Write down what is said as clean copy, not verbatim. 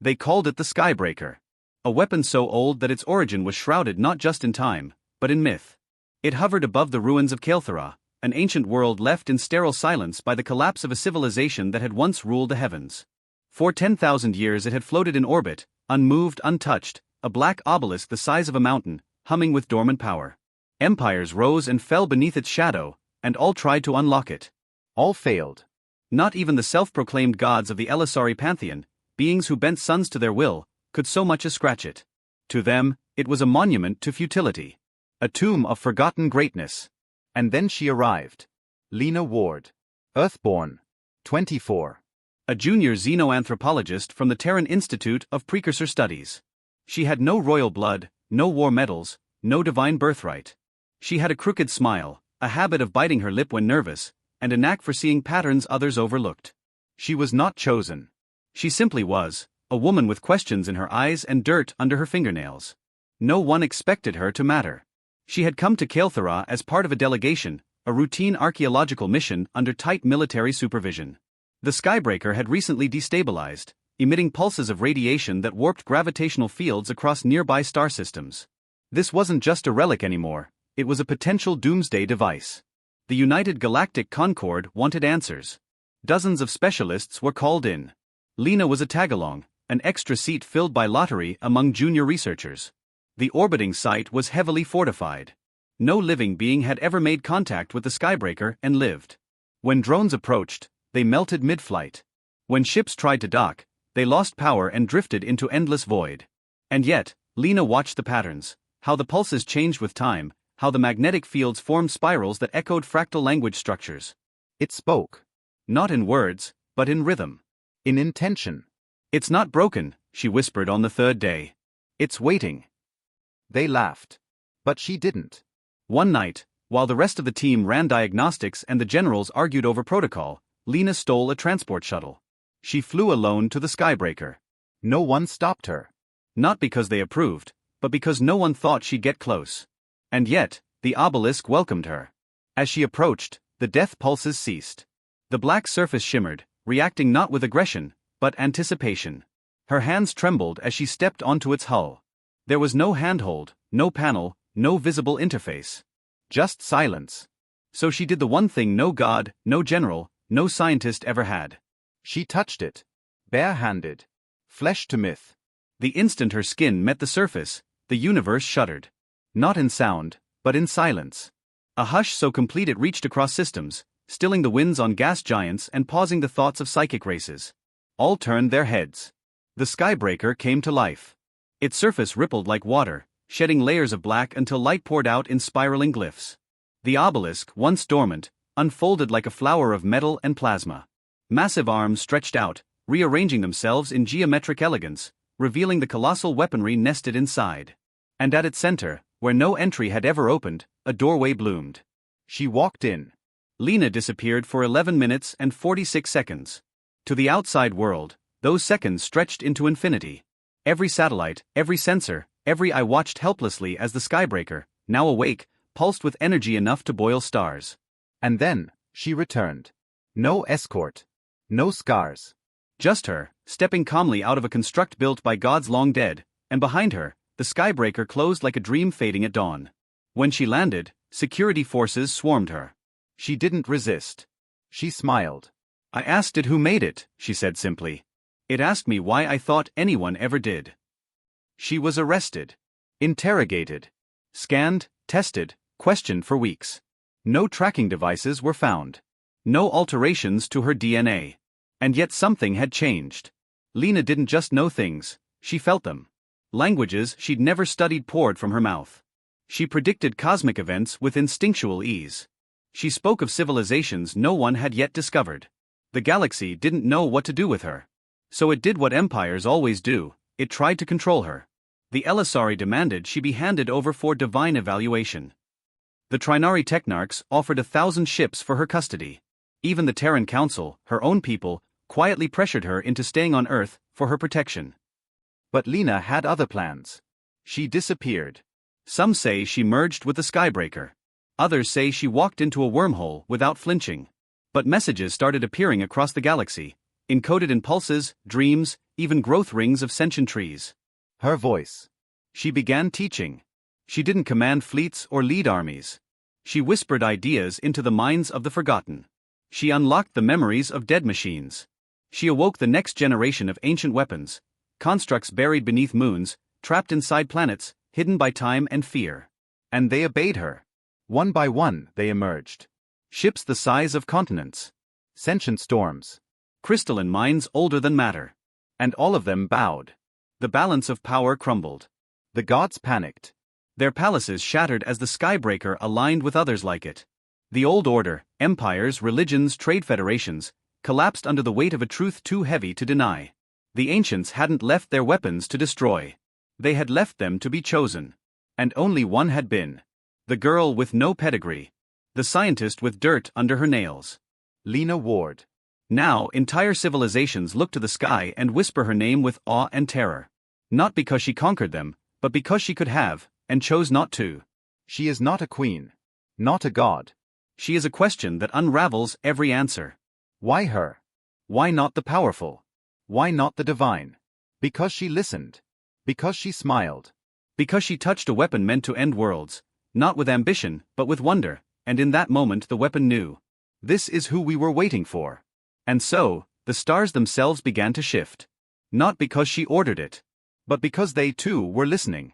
They called it the Skybreaker. A weapon so old that its origin was shrouded not just in time, but in myth. It hovered above the ruins of Kael'thara, an ancient world left in sterile silence by the collapse of a civilization that had once ruled the heavens. For 10,000 years it had floated in orbit, unmoved, untouched, a black obelisk the size of a mountain, humming with dormant power. Empires rose and fell beneath its shadow, and all tried to unlock it. All failed. Not even the self-proclaimed gods of the Elisari pantheon, beings who bent suns to their will, could so much as scratch it. To them, it was a monument to futility. A tomb of forgotten greatness. And then she arrived. Lena Ward. Earthborn. 24. A junior xenoanthropologist from the Terran Institute of Precursor Studies. She had no royal blood, no war medals, no divine birthright. She had a crooked smile, a habit of biting her lip when nervous, and a knack for seeing patterns others overlooked. She was not chosen. She simply was, a woman with questions in her eyes and dirt under her fingernails. No one expected her to matter. She had come to Kael'thara as part of a delegation, a routine archaeological mission under tight military supervision. The Skybreaker had recently destabilized, emitting pulses of radiation that warped gravitational fields across nearby star systems. This wasn't just a relic anymore, it was a potential doomsday device. The United Galactic Concord wanted answers. Dozens of specialists were called in. Lena was a tag-along, an extra seat filled by lottery among junior researchers. The orbiting site was heavily fortified. No living being had ever made contact with the Skybreaker and lived. When drones approached, they melted mid-flight. When ships tried to dock, they lost power and drifted into endless void. And yet, Lena watched the patterns, how the pulses changed with time, how the magnetic fields formed spirals that echoed fractal language structures. It spoke. Not in words, but in rhythm. In intention. It's not broken, she whispered on the third day. It's waiting. They laughed. But she didn't. One night, while the rest of the team ran diagnostics and the generals argued over protocol, Lena stole a transport shuttle. She flew alone to the Skybreaker. No one stopped her. Not because they approved, but because no one thought she'd get close. And yet, the obelisk welcomed her. As she approached, the death pulses ceased. The black surface shimmered, reacting not with aggression, but anticipation. Her hands trembled as she stepped onto its hull. There was no handhold, no panel, no visible interface. Just silence. So she did the one thing no god, no general, no scientist ever had. She touched it. Bare-handed. Flesh to myth. The instant her skin met the surface, the universe shuddered. Not in sound, but in silence. A hush so complete it reached across systems, stilling the winds on gas giants and pausing the thoughts of psychic races. All turned their heads. The Skybreaker came to life. Its surface rippled like water, shedding layers of black until light poured out in spiraling glyphs. The obelisk, once dormant, unfolded like a flower of metal and plasma. Massive arms stretched out, rearranging themselves in geometric elegance, revealing the colossal weaponry nested inside. And at its center, where no entry had ever opened, a doorway bloomed. She walked in. Lena disappeared for 11 minutes and 46 seconds. To the outside world, those seconds stretched into infinity. Every satellite, every sensor, every eye watched helplessly as the Skybreaker, now awake, pulsed with energy enough to boil stars. And then, she returned. No escort. No scars. Just her, stepping calmly out of a construct built by gods long dead, and behind her, the Skybreaker closed like a dream fading at dawn. When she landed, security forces swarmed her. She didn't resist. She smiled. I asked it who made it, she said simply. It asked me why I thought anyone ever did. She was arrested. Interrogated. Scanned, tested, questioned for weeks. No tracking devices were found. No alterations to her DNA. And yet something had changed. Lena didn't just know things, she felt them. Languages she'd never studied poured from her mouth. She predicted cosmic events with instinctual ease. She spoke of civilizations no one had yet discovered. The galaxy didn't know what to do with her. So it did what empires always do, it tried to control her. The Elisari demanded she be handed over for divine evaluation. The Trinari Technarchs offered 1,000 ships for her custody. Even the Terran Council, her own people, quietly pressured her into staying on Earth for her protection. But Lena had other plans. She disappeared. Some say she merged with the Skybreaker. Others say she walked into a wormhole without flinching. But messages started appearing across the galaxy, encoded in pulses, dreams, even growth rings of sentient trees. Her voice. She began teaching. She didn't command fleets or lead armies. She whispered ideas into the minds of the forgotten. She unlocked the memories of dead machines. She awoke the next generation of ancient weapons, constructs buried beneath moons, trapped inside planets, hidden by time and fear. And they obeyed her. One by one, they emerged. Ships the size of continents. Sentient storms. Crystalline minds older than matter. And all of them bowed. The balance of power crumbled. The gods panicked. Their palaces shattered as the Skybreaker aligned with others like it. The old order, empires, religions, trade federations, collapsed under the weight of a truth too heavy to deny. The ancients hadn't left their weapons to destroy. They had left them to be chosen. And only one had been. The girl with no pedigree. The scientist with dirt under her nails. Lena Ward. Now, entire civilizations look to the sky and whisper her name with awe and terror. Not because she conquered them, but because she could have, and chose not to. She is not a queen. Not a god. She is a question that unravels every answer. Why her? Why not the powerful? Why not the divine? Because she listened. Because she smiled. Because she touched a weapon meant to end worlds, not with ambition, but with wonder, and in that moment the weapon knew. This is who we were waiting for. And so, the stars themselves began to shift. Not because she ordered it, but because they too were listening.